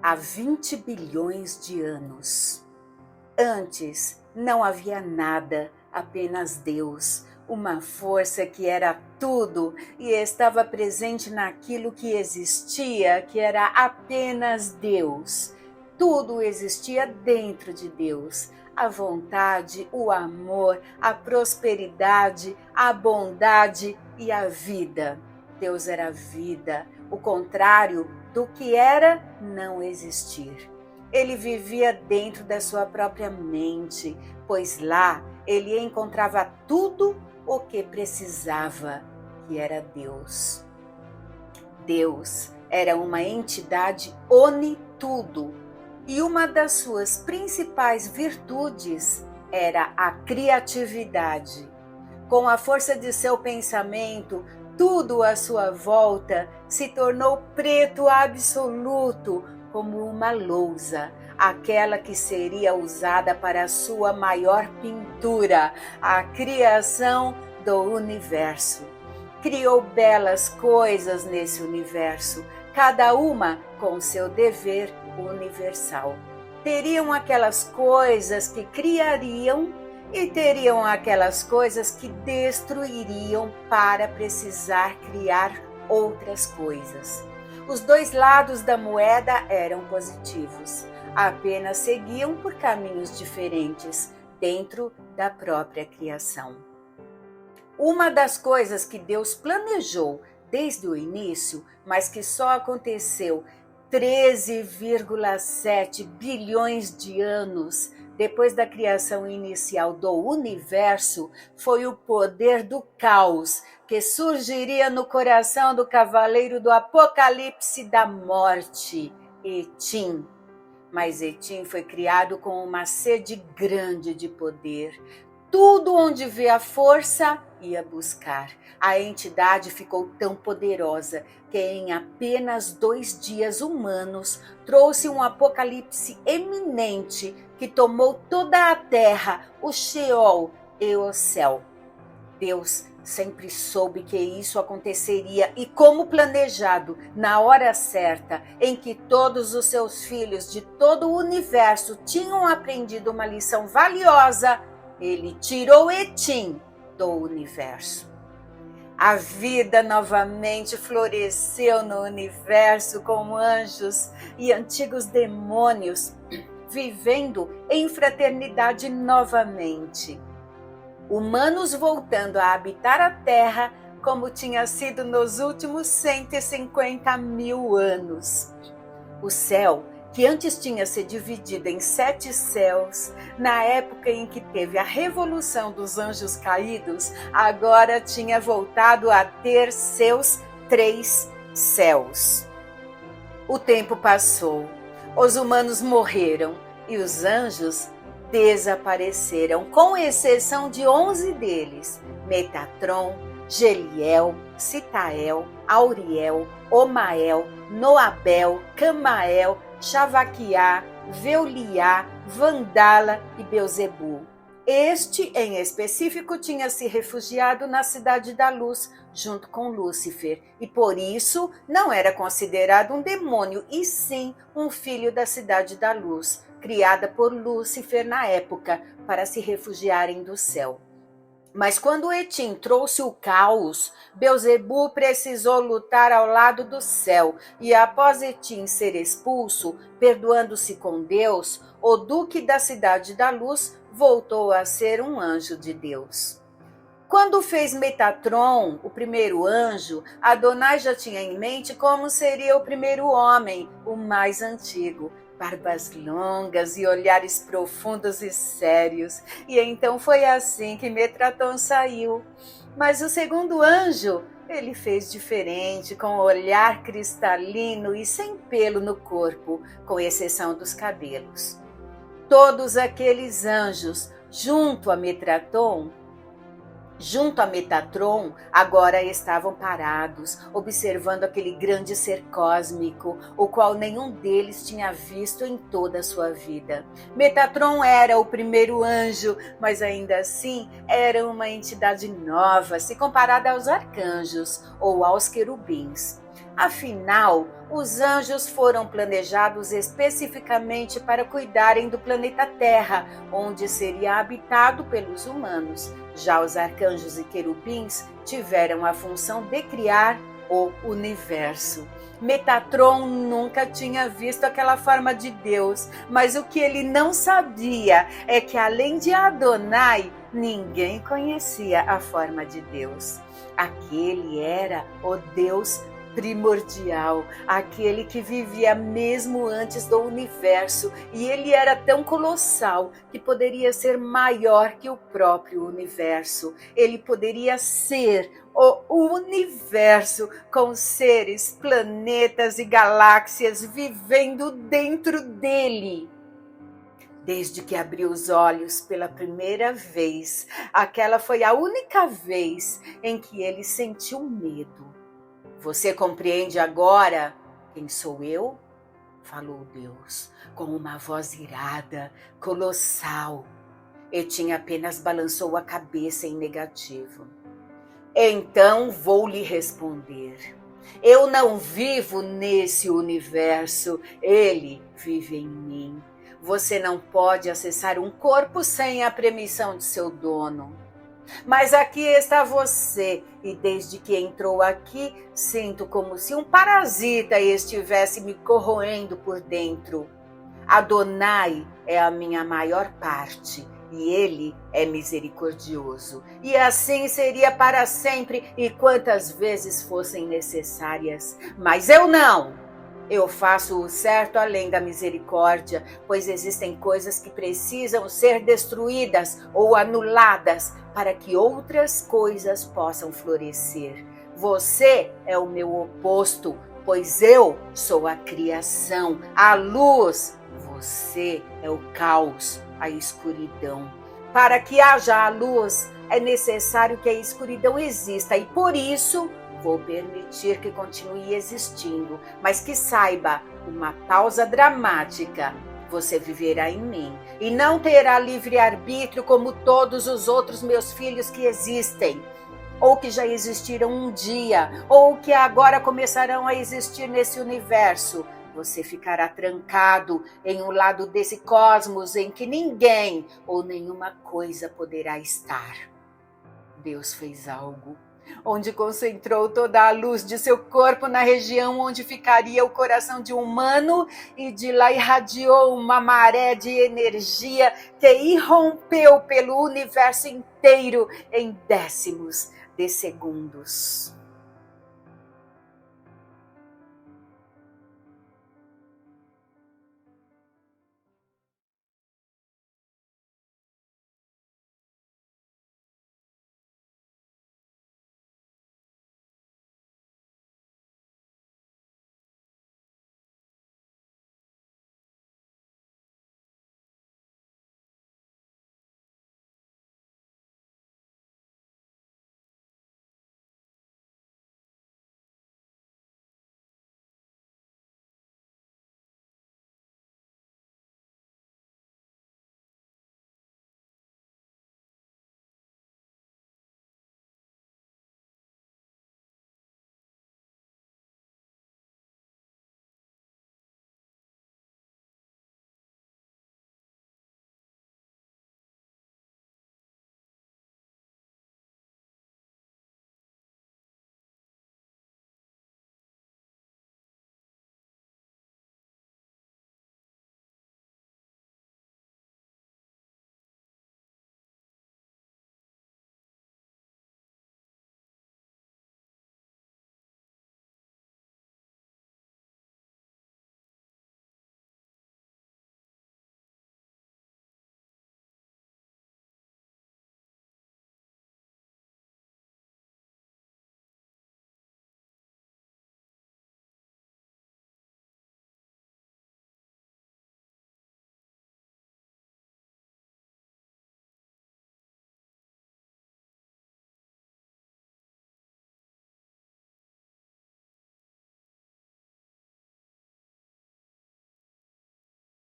há 20 bilhões de anos. Antes não havia nada, apenas Deus, uma força que era tudo e estava presente naquilo que existia, que era apenas Deus. Tudo existia dentro de Deus. A vontade, o amor, a prosperidade, a bondade e a vida. Deus era vida, o contrário do que era não existir. Ele vivia dentro da sua própria mente, pois lá ele encontrava tudo o que precisava, que era Deus. Deus era uma entidade onitudo e uma das suas principais virtudes era a criatividade. Com a força de seu pensamento, tudo à sua volta se tornou preto absoluto, como uma lousa, aquela que seria usada para a sua maior pintura, a criação do universo. Criou belas coisas nesse universo, cada uma com seu dever universal. Teriam aquelas coisas que criariam e teriam aquelas coisas que destruiriam para precisar criar outras coisas. Os dois lados da moeda eram positivos, apenas seguiam por caminhos diferentes dentro da própria criação. Uma das coisas que Deus planejou desde o início, mas que só aconteceu 13,7 bilhões de anos depois da criação inicial do universo, foi o poder do caos que surgiria no coração do cavaleiro do Apocalipse da morte, Etim. Mas Etim foi criado com uma sede grande de poder. Tudo onde vê a força, ia buscar. A entidade ficou tão poderosa que em apenas 2 dias humanos trouxe um apocalipse eminente que tomou toda a terra, o Sheol e o céu. Deus sempre soube que isso aconteceria e, como planejado, na hora certa, em que todos os seus filhos de todo o universo tinham aprendido uma lição valiosa, ele tirou Etim do universo. A vida novamente floresceu no universo com anjos e antigos demônios vivendo em fraternidade novamente. Humanos voltando a habitar a Terra como tinha sido nos últimos 150 mil anos. O céu, que antes tinha se dividido em 7 céus, na época em que teve a revolução dos anjos caídos, agora tinha voltado a ter seus 3 céus. O tempo passou, os humanos morreram e os anjos desapareceram, com exceção de 11 deles: Metatron, Geliel, Citael, Auriel, Omael, Noabel, Camael, Chavaquiá, Veuliá, Vandala e Beuzebu. Este, em específico, tinha se refugiado na Cidade da Luz, junto com Lúcifer, e por isso não era considerado um demônio, e sim um filho da Cidade da Luz, criada por Lúcifer na época, para se refugiarem do céu. Mas quando Etim trouxe o caos, Beuzebu precisou lutar ao lado do céu, e após Etim ser expulso, perdoando-se com Deus, o duque da Cidade da Luz voltou a ser um anjo de Deus. Quando fez Metatron, o primeiro anjo, Adonai já tinha em mente como seria o primeiro homem, o mais antigo. Barbas longas e olhares profundos e sérios. E então foi assim que Metatron saiu. Mas o segundo anjo, ele fez diferente, com olhar cristalino e sem pelo no corpo, com exceção dos cabelos. Todos aqueles anjos, junto a Metatron, agora estavam parados, observando aquele grande ser cósmico, o qual nenhum deles tinha visto em toda a sua vida. Metatron era o primeiro anjo, mas ainda assim era uma entidade nova, se comparada aos arcanjos ou aos querubins. Afinal, os anjos foram planejados especificamente para cuidarem do planeta Terra, onde seria habitado pelos humanos. Já os arcanjos e querubins tiveram a função de criar o universo. Metatron nunca tinha visto aquela forma de Deus, mas o que ele não sabia é que, além de Adonai, ninguém conhecia a forma de Deus. Aquele era o Deus primordial, aquele que vivia mesmo antes do universo, e ele era tão colossal que poderia ser maior que o próprio universo. Ele poderia ser o universo com seres, planetas e galáxias vivendo dentro dele. Desde que abriu os olhos pela primeira vez, aquela foi a única vez em que ele sentiu medo. Você compreende agora quem sou eu? Falou Deus, com uma voz irada, colossal. Etim apenas balançou a cabeça em negativo. Então vou lhe responder. Eu não vivo nesse universo, ele vive em mim. Você não pode acessar um corpo sem a permissão de seu dono. Mas aqui está você, e desde que entrou aqui, sinto como se um parasita estivesse me corroendo por dentro. Adonai é a minha maior parte, e ele é misericordioso. E assim seria para sempre e quantas vezes fossem necessárias. Mas eu não! Eu faço o certo além da misericórdia, pois existem coisas que precisam ser destruídas ou anuladas para que outras coisas possam florescer. Você é o meu oposto, pois eu sou a criação, a luz. Você é o caos, a escuridão. Para que haja a luz, é necessário que a escuridão exista e por isso vou permitir que continue existindo, mas que saiba, uma pausa dramática. Você viverá em mim e não terá livre-arbítrio como todos os outros meus filhos que existem, ou que já existiram um dia, ou que agora começarão a existir nesse universo. Você ficará trancado em um lado desse cosmos em que ninguém ou nenhuma coisa poderá estar. Deus fez algo onde concentrou toda a luz de seu corpo na região onde ficaria o coração de um humano, e de lá irradiou uma maré de energia que irrompeu pelo universo inteiro em décimos de segundos.